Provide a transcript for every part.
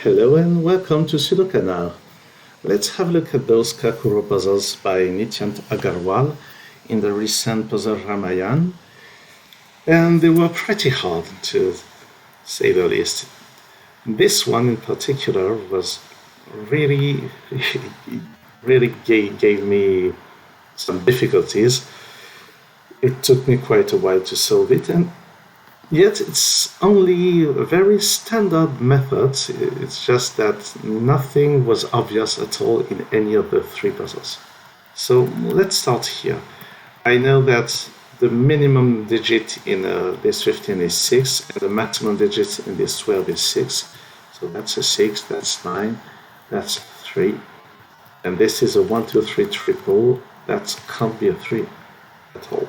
Hello and welcome to SudoKanard. Let's have a look at those Kakuro puzzles by Nityant Agarwal in the recent puzzle Ramayan. And they were pretty hard, to say the least. This one in particular was really gave me some difficulties. It took me quite a while to solve it, and yet it's only a very standard method. It's just that nothing was obvious at all in any of the three puzzles. So let's start here. I know that the minimum digit in this 15 is 6, and the maximum digit in this 12 is 6. So that's a 6, that's 9, that's 3. And this is a 1, 2, 3 triple. That can't be a 3 at all.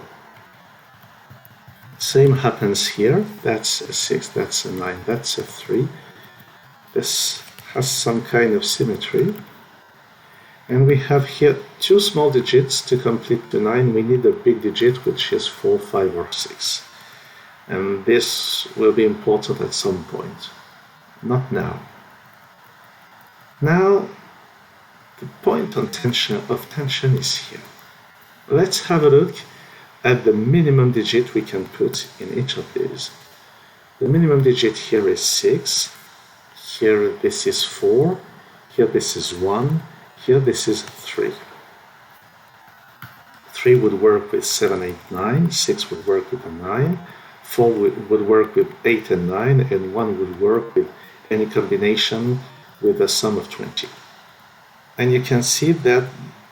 Same happens here. That's a 6, that's a 9, that's a 3. This has some kind of symmetry. And we have here two small digits to complete the 9. We need a big digit, which is 4, 5, or 6. And this will be important at some point. Not now. Now, the point of tension is here. Let's have a look at the minimum digit we can put in each of these. The minimum digit here is 6, here this is 4, here this is 1, here this is 3. 3 would work with 7, 8, 9, 6 would work with a 9, 4 would work with 8 and 9, and 1 would work with any combination with a sum of 20. And you can see that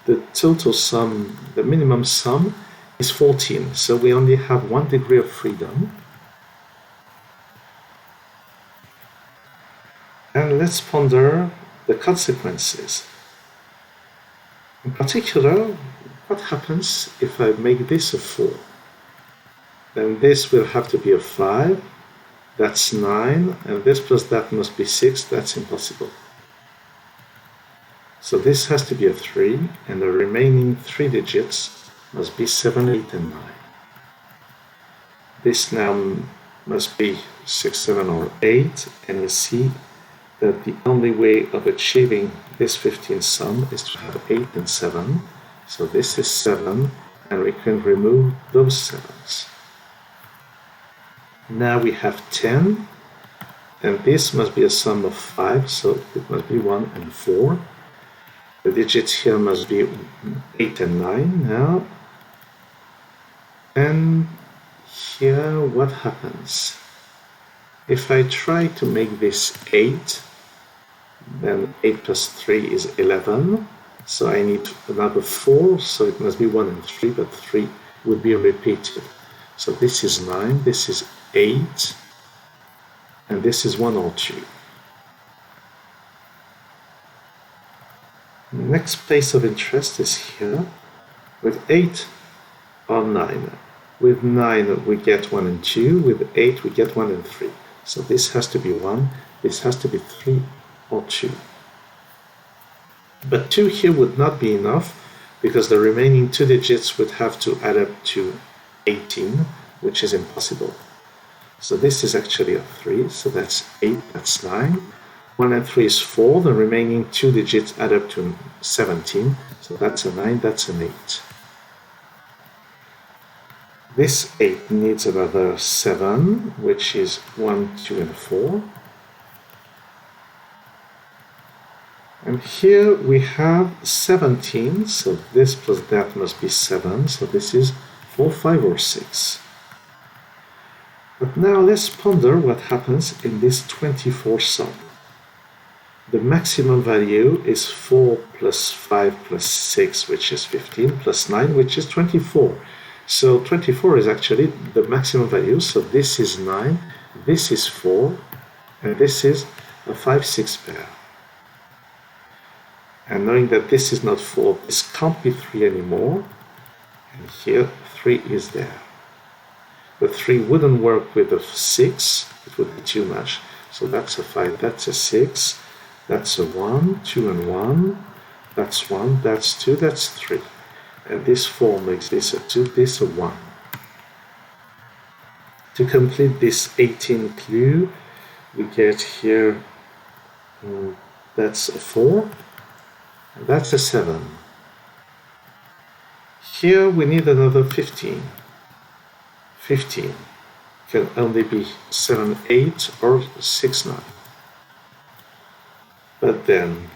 the total sum, the minimum sum, is 14, so we only have 1 degree of freedom. And let's ponder the consequences. In particular, what happens if I make this a 4? Then this will have to be a 5, that's 9, and this plus that must be 6, that's impossible. So this has to be a 3, and the remaining 3 digits must be 7, 8, and 9. This now must be 6, 7, or 8, and you see that the only way of achieving this 15 sum is to have 8 and 7. So this is 7, and we can remove those 7s. Now we have 10, and this must be a sum of 5, so it must be 1 and 4. The digits here must be 8 and 9 now. And here what happens? If I try to make this 8, then 8 plus 3 is 11. So I need another 4, so it must be 1 and 3, but 3 would be repeated. So this is 9, this is 8, and this is 1 or 2. The next place of interest is here with 8 or 9. With 9 we get 1 and 2, with 8 we get 1 and 3. So this has to be 1, this has to be 3 or 2. But 2 here would not be enough, because the remaining 2 digits would have to add up to 18, which is impossible. So this is actually a 3, so that's 8, that's 9. 1 and 3 is 4, the remaining 2 digits add up to 17, so that's a 9, that's an 8. This 8 needs another 7, which is 1, 2, and 4. And here we have 17, so this plus that must be 7, so this is 4, 5, or 6. But now let's ponder what happens in this 24 sum. The maximum value is 4 plus 5 plus 6, which is 15, plus 9, which is 24. So 24 is actually the maximum value, so this is 9, this is 4, and this is a 5, 6 pair. And knowing that this is not 4, this can't be 3 anymore, and here 3 is there. The 3 wouldn't work with the 6, it would be too much, so that's a 5, that's a 6, that's a 1, 2 and 1, that's 1, that's 2, that's 3. And this 4 makes this a 2, this a 1. To complete this 18 clue, we get here That's a 4. And that's a 7. Here we need another 15. 15 can only be 7, 8 or 6, 9. But then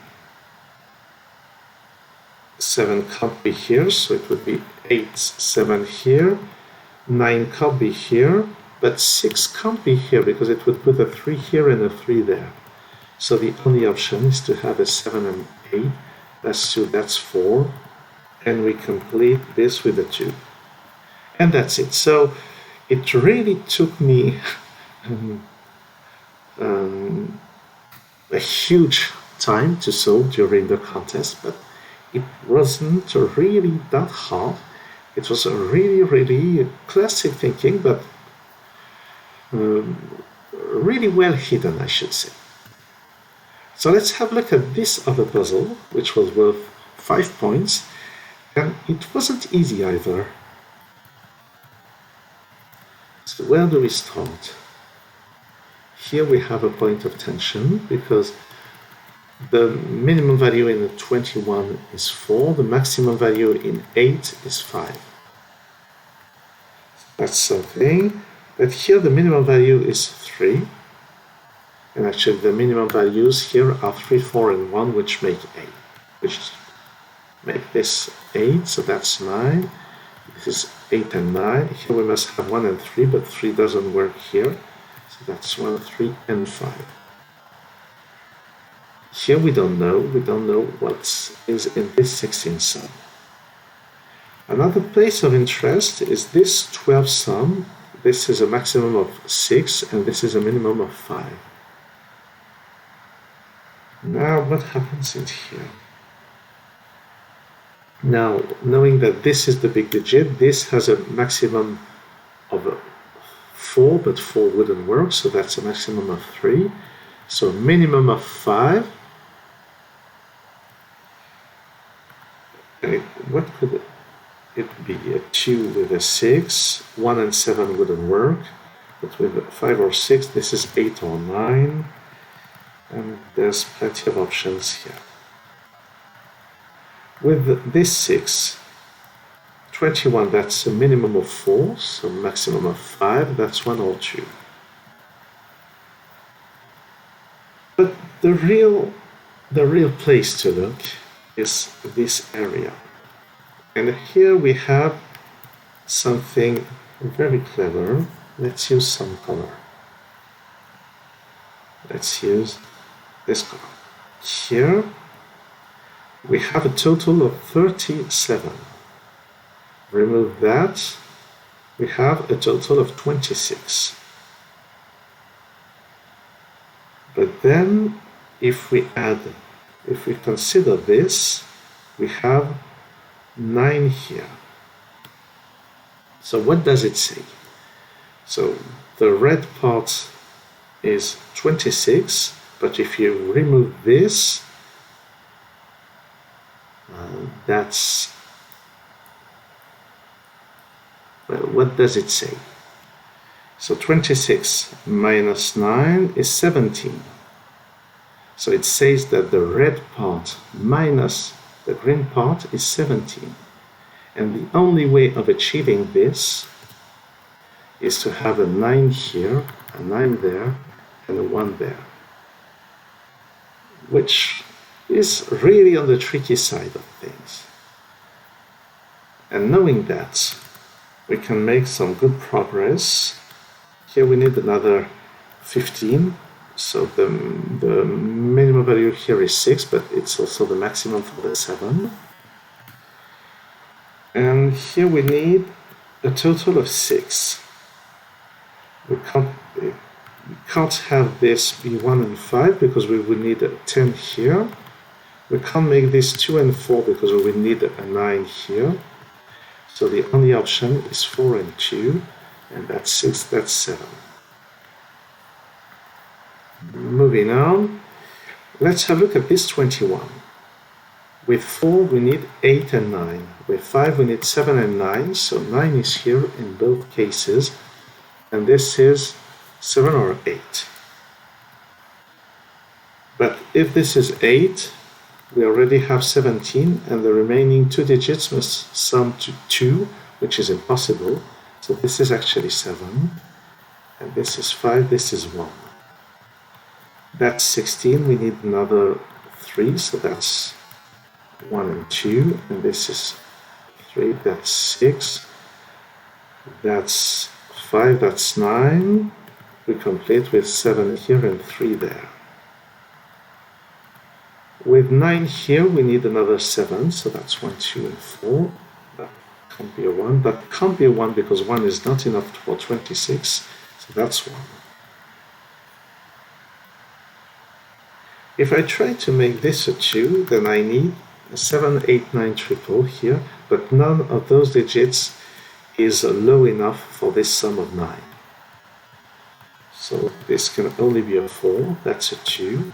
7 can't be here, so it would be 8, 7 here. 9 can't be here, but 6 can't be here because it would put a 3 here and a 3 there. So the only option is to have a 7 and 8. That's 2, that's 4. And we complete this with a 2. And that's it. So it really took me a huge time to solve during the contest, but it wasn't really that hard. It was a really classic thinking, but really well hidden, I should say. So let's have a look at this other puzzle, which was worth 5 points, and it wasn't easy either. So where do we start? Here we have a point of tension because the minimum value in 21 is 4, the maximum value in 8 is 5. That's something. But here the minimum value is 3. And actually the minimum values here are 3, 4, and 1, which make 8. Which make this 8, so that's 9. This is 8 and 9. Here we must have 1 and 3, but 3 doesn't work here. So that's 1, 3, and 5. Here we don't know what is in this 16 sum. Another place of interest is this 12 sum. This is a maximum of 6, and this is a minimum of 5. Now, what happens in here? Now, knowing that this is the big digit, this has a maximum of 4, but 4 wouldn't work, so that's a maximum of 3. So minimum of 5. And what could it be? A 2 with a 6. 1 and 7 wouldn't work. But with a 5 or 6, this is 8 or 9. And there's plenty of options here. With this 6, 21, that's a minimum of 4, so maximum of 5, that's 1 or 2. But the real place to look is this area. And here we have something very clever. Let's use some color. Let's use this color. Here we have a total of 37. Remove that, we have a total of 26. But then, if we consider this, we have 9 here. So what does it say? So the red part is 26, but if you remove this, that's, well, what does it say? So 26 minus 9 is 17. So it says that the red part minus the green part is 17. And the only way of achieving this is to have a 9 here, a 9 there, and a 1 there, which is really on the tricky side of things. And knowing that, we can make some good progress. Here we need another 15. So the minimum value here is 6, but it's also the maximum for the 7. And here we need a total of 6. We can't have this be 1 and 5 because we will need a 10 here. We can't make this 2 and 4 because we will need a 9 here. So the only option is 4 and 2, and that's 6, that's 7. Moving on, let's have a look at this 21. With 4 we need 8 and 9. With 5 we need 7 and 9, so 9 is here in both cases, and this is 7 or 8. But if this is 8, we already have 17, and the remaining 2 digits must sum to 2, which is impossible. So this is actually 7, and this is 5, this is 1. That's 16, we need another 3, so that's 1 and 2, and this is 3, that's 6, that's 5, that's 9. We complete with 7 here and 3 there. With 9 here, we need another 7, so that's 1, 2, and 4. That can't be a 1. That can't be a 1 because 1 is not enough for 26, so that's 1. If I try to make this a 2, then I need a 7, 8, 9 triple here, but none of those digits is low enough for this sum of 9. So this can only be a 4, that's a 2.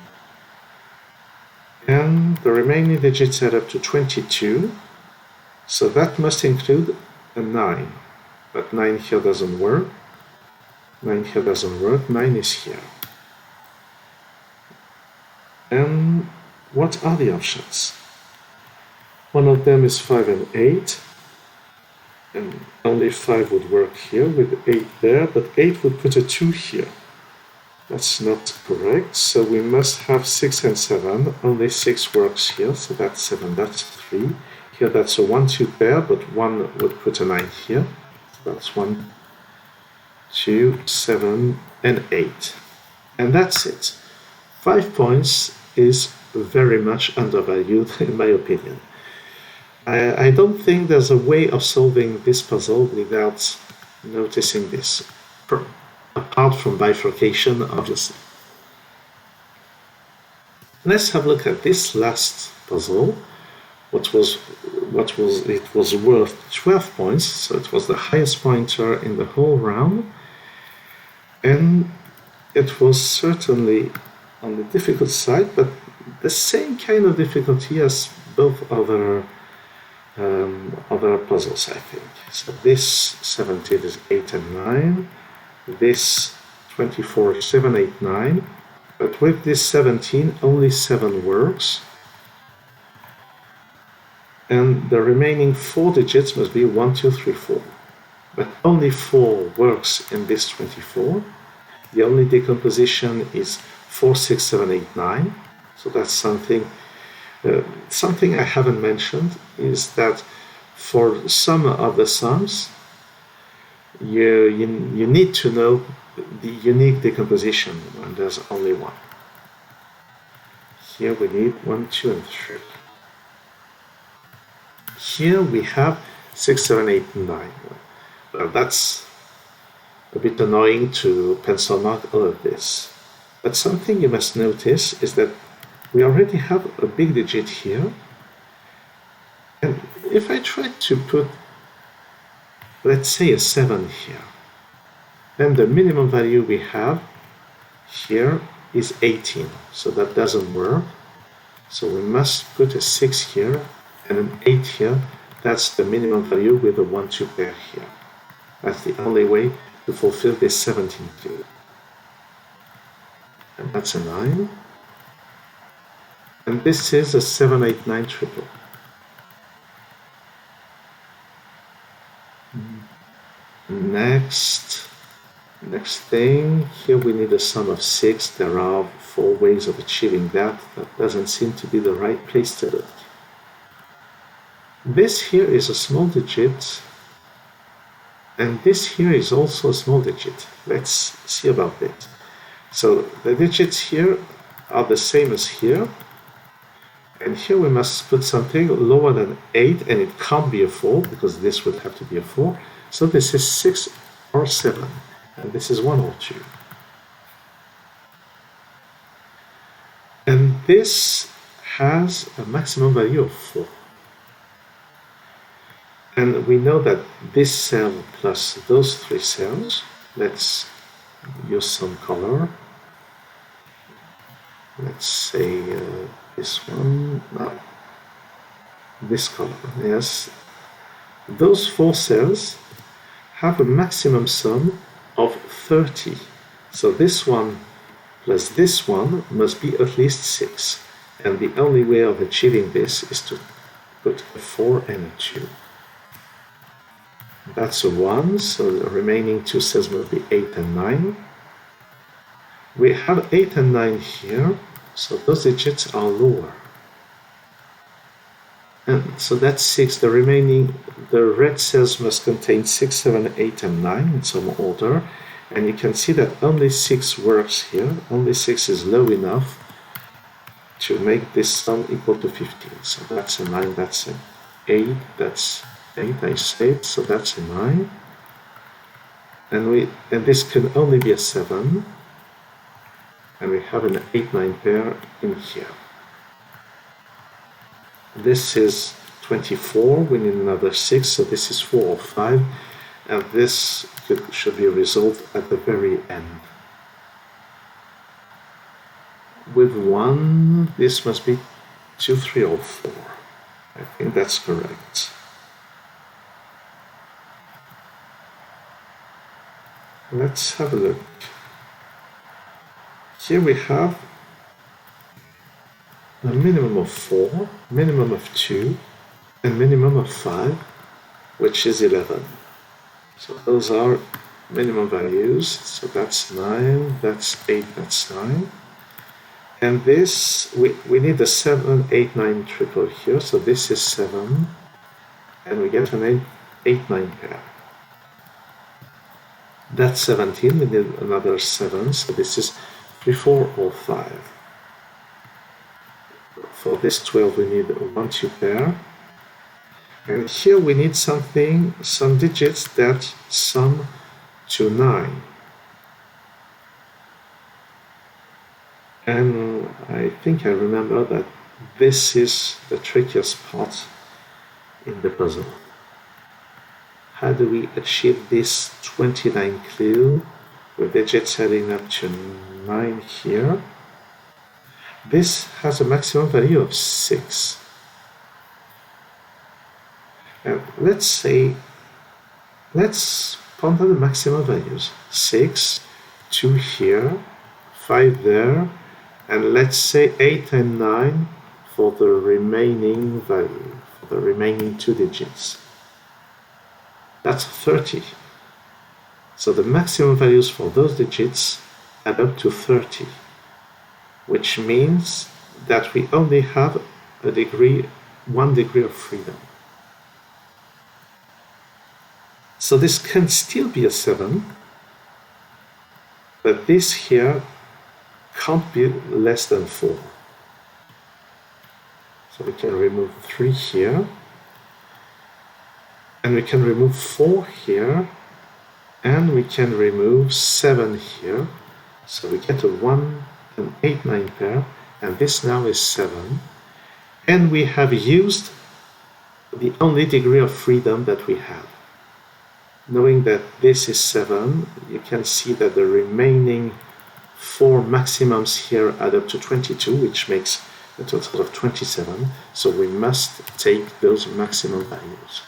And the remaining digits add up to 22, so that must include a 9. But 9 here doesn't work, 9 here doesn't work, 9 is here. And what are the options? One of them is 5 and 8, and only 5 would work here with 8 there, but 8 would put a 2 here. That's not correct, so we must have 6 and 7. Only 6 works here, so that's 7, that's 3. Here that's a 1, 2 pair, but 1 would put a 9 here. So that's 1, 2, 7, and 8. And that's it. 5 points is very much undervalued, in my opinion. I don't think there's a way of solving this puzzle without noticing this. Apart from bifurcation, obviously. Let's have a look at this last puzzle. It was worth 12 points, so it was the highest pointer in the whole round, and it was certainly on the difficult side, but the same kind of difficulty as both other puzzles, I think. So this 17 is 8 and 9. This 24 is 7, 8, 9, but with this 17 only 7 works, and the remaining 4 digits must be 1, 2, 3, 4, but only 4 works in this 24. The only decomposition is 4, 6, 7, 8, 9, so that's something I haven't mentioned is that for some of the sums you need to know the unique decomposition when there's only one. Here we need 1, 2, and 3. Here we have 6, 7, 8, and 9. Well, that's a bit annoying to pencil mark all of this. But something you must notice is that we already have a big digit here. And if I try to put, let's say, a 7 here, then the minimum value we have here is 18, so that doesn't work. So we must put a 6 here and an 8 here. That's the minimum value with a 1, 2 pair here. That's the only way to fulfill this 17 too. And that's a 9. And this is a 7, 8, 9 triple. Next thing, here we need a sum of 6. There are 4 ways of achieving that. That doesn't seem to be the right place to look. This here is a small digit, and this here is also a small digit. Let's see about that. So the digits here are the same as here, and here we must put something lower than 8, and it can't be a 4 because this would have to be a 4. So this is 6 or 7, and this is 1 or 2. And this has a maximum value of 4. And we know that this cell plus those 3 cells, let's use some color. Let's say this one, no, this color, yes. Those 4 cells have a maximum sum of 30. So this one plus this one must be at least 6. And the only way of achieving this is to put a 4 and a 2. That's a 1, so the remaining two cells will be 8 and 9. We have 8 and 9 here, so those digits are lower. And so that's 6. The red cells must contain 6, 7, 8, and 9 in some order. And you can see that only 6 works here. Only 6 is low enough to make this sum equal to 15. So that's a 9, that's an 8, that's 8, I said, so that's a 9. And this can only be a 7. And we have an 8, 9 pair in here. This is 24, we need another 6, so this is 4 or 5, and this should be resolved at the very end. With 1, this must be 2, 3, or 4. I think that's correct. Let's have a look. Here we have a minimum of 4, minimum of 2, and minimum of 5, which is 11. So those are minimum values. So that's 9, that's 8, that's 9. And this, we need a 7, 8, 9 triple here. So this is 7, and we get an 8, 9 pair. That's 17, we need another 7, so this is 3, 4, or 5. For this 12, we need a 1, 2 pair. And here we need some digits that sum to 9. And I think I remember that this is the trickiest part in the puzzle. How do we achieve this 29 clue with digits adding up to 9 here? This has a maximum value of 6. And let's ponder the maximum values. 6, 2 here, 5 there, and let's say 8 and 9 for the remaining value, for the remaining 2 digits. That's 30. So the maximum values for those digits add up to 30. Which means that we only have 1 degree of freedom. So this can still be a 7, but this here can't be less than 4. So we can remove 3 here, and we can remove 4 here, and we can remove 7 here. So we get a 1, an 8, 9 pair, and this now is 7. And we have used the only degree of freedom that we have. Knowing that this is 7, you can see that the remaining 4 maximums here add up to 22, which makes a total of 27. So we must take those maximum values.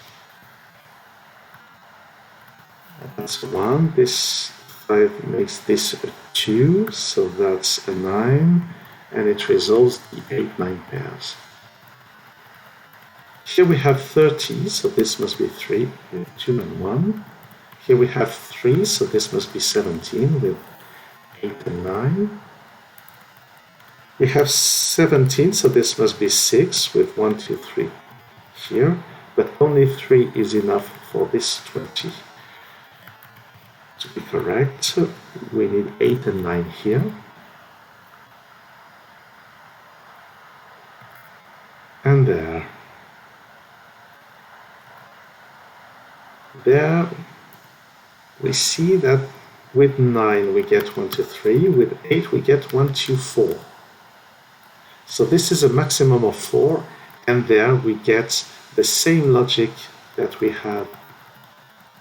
That's 1. This 5 makes this a 2, so that's a 9, and it resolves the 8, 9 pairs. Here we have 30, so this must be 3 with 2 and 1. Here we have 3, so this must be 17 with 8 and 9. We have 17, so this must be 6 with 1, 2, 3 here, but only 3 is enough for this 20. To be correct, we need 8 and 9 here. And there. There we see that with 9 we get 1, 2, 3, with 8 we get 1, 2, 4. So this is a maximum of 4, and there we get the same logic that we have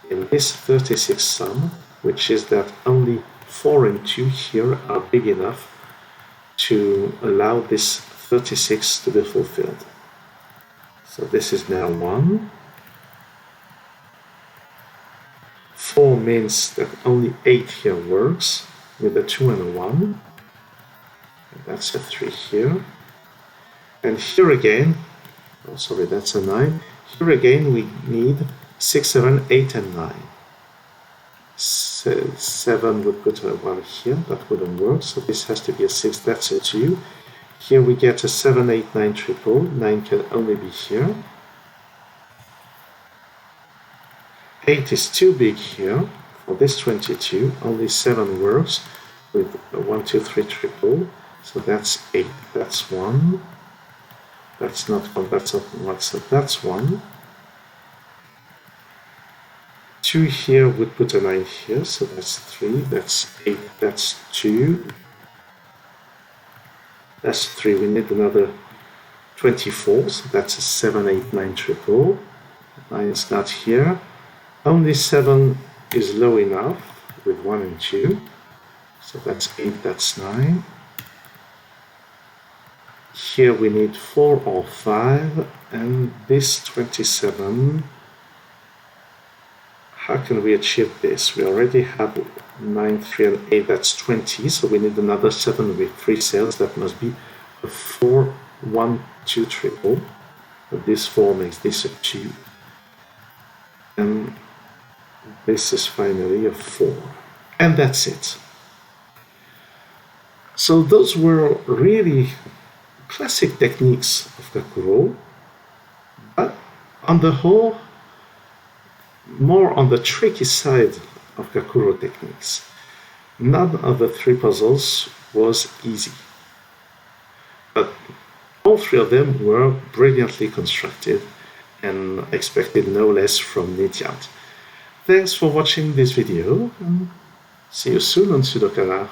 in this 36 sum, which is that only 4 and 2 here are big enough to allow this 36 to be fulfilled. So this is now 1. 4 means that only 8 here works with a 2 and a 1. that's a 3 here. And here again, oh sorry, that's a 9. Here again we need 6, 7, 8 and 9. 7 would put a 1 here, that wouldn't work, so this has to be a 6, that's a 2. Here we get a 7, 8, 9 triple, 9 can only be here. 8 is too big here for this 22, only 7 works with a 1, 2, 3 triple, so that's 8, that's 1. That's not 1, that's not 1, so that's 1. 2 here would put a 9 here, so that's 3, that's 8, that's 2. That's 3, we need another 24, so that's a 7, 8, 9 triple. 9 is not here. Only 7 is low enough with 1 and 2, so that's 8, that's 9. Here we need 4 or 5, and this 27, how can we achieve this? We already have 9, 3 and 8, that's 20, so we need another 7 with 3 cells, that must be a 4, 1, 2 triple. But this 4 makes this a 2. And this is finally a 4. And that's it. So those were really classic techniques of Kakuro, but on the whole, more on the tricky side of Kakuro techniques. None of the 3 puzzles was easy, but all 3 of them were brilliantly constructed and expected no less from Nityant. Thanks for watching this video, and see you soon on SudoKanard.